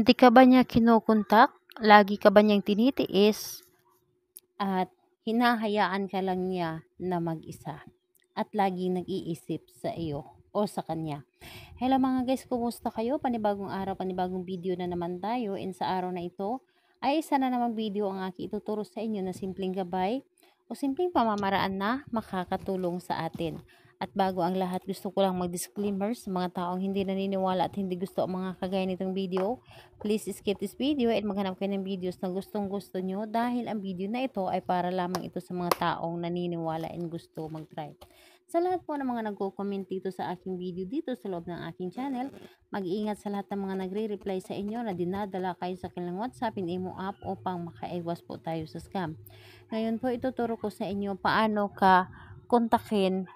Hindi ka ba niya kinukontak? Lagi ka ba niyang tinitiis? At hinahayaan ka lang niya na mag-isa? At laging nag-iisip sa iyo o sa kanya? Hello mga guys, kumusta kayo? Panibagong araw, panibagong video na naman tayo. And sa araw na ito, ay isa na namang video ang aking ituturo sa inyo na simpleng gabay o simpleng pamamaraan na makakatulong sa atin. At bago ang lahat, gusto ko lang mag-disclaimer sa mga taong hindi naniniwala at hindi gusto ang mga kagaya nitong video. Please skip this video and maghanap kayo ng videos na gustong gusto nyo dahil ang video na ito ay para lamang ito sa mga taong naniniwala and gusto mag-try. Sa lahat po ng mga nagko-comment dito sa aking video dito sa loob ng aking channel, mag-iingat sa lahat ng mga nagre-reply sa inyo na dinadala kayo sa kanilang WhatsApp and Imo app upang makaiwas po tayo sa scam. Ngayon po ituturo ko sa inyo paano ka kontakin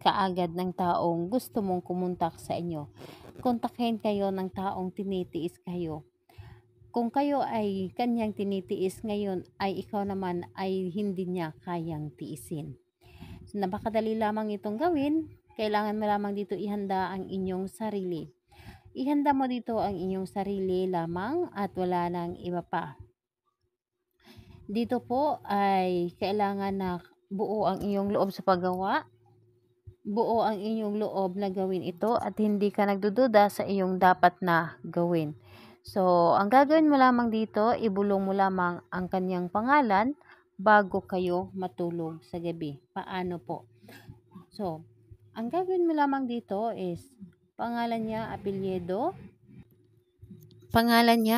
kaagad ng taong gusto mong kumontak sa inyo. Kontakin kayo ng taong tinitiis kayo. Kung kayo ay kanyang tinitiis ngayon ay ikaw naman ay hindi niya kayang tiisin. So, napakadali lamang itong gawin. Kailangan mo lamang dito ihanda ang inyong sarili. Ihanda mo dito ang inyong sarili lamang at wala nang iba pa. Dito po ay kailangan na buo ang iyong loob sa paggawa. Buo ang inyong loob na gawin ito at hindi ka nagdududa sa iyong dapat na gawin. So, ang gagawin mo lamang dito, ibulong mo lamang ang kanyang pangalan bago kayo matulog sa gabi. Paano po? So, ang gagawin mo lamang dito is pangalan niya,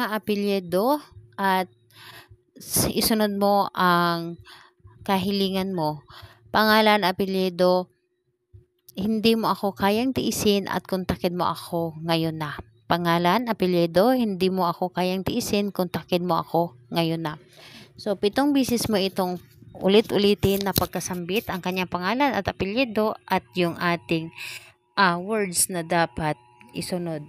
apelyido at isunod mo ang kahilingan mo. Pangalan, apelyido, hindi mo ako kayang tiisin at kontakin mo ako ngayon na. Pangalan, apelyido, hindi mo ako kayang tiisin, kontakin mo ako ngayon na. So, 7 beses mo itong ulit-ulitin na pagkasambit ang kanyang pangalan at apelyido at yung ating words na dapat isunod.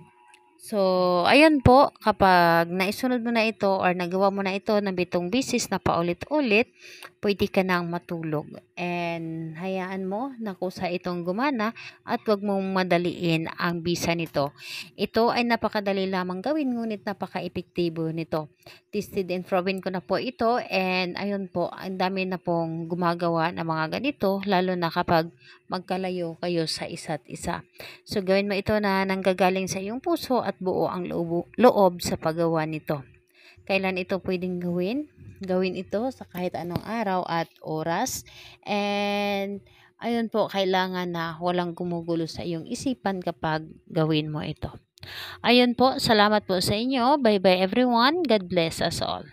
So, ayan po, kapag naisunod mo na ito or nagawa mo na ito ng 7 beses na paulit-ulit, pwede ka nang matulog. And hayaan mo na kusa itong gumana at wag mong madaliin ang bisa nito. Ito ay napakadali lamang gawin ngunit napaka-epektibo nito. Tested and proven ko na po ito and ayun po, ang dami na pong gumagawa ng mga ganito lalo na kapag magkalayo kayo sa isa't isa. So, gawin mo ito na nanggagaling sa iyong puso at buo ang loob sa paggawa nito. Kailan ito pwedeng gawin? Gawin ito sa kahit anong araw at oras. And ayun po, kailangan na walang gumugulo sa iyong isipan kapag gawin mo ito. Ayun po, salamat po sa inyo. Bye-bye everyone. God bless us all.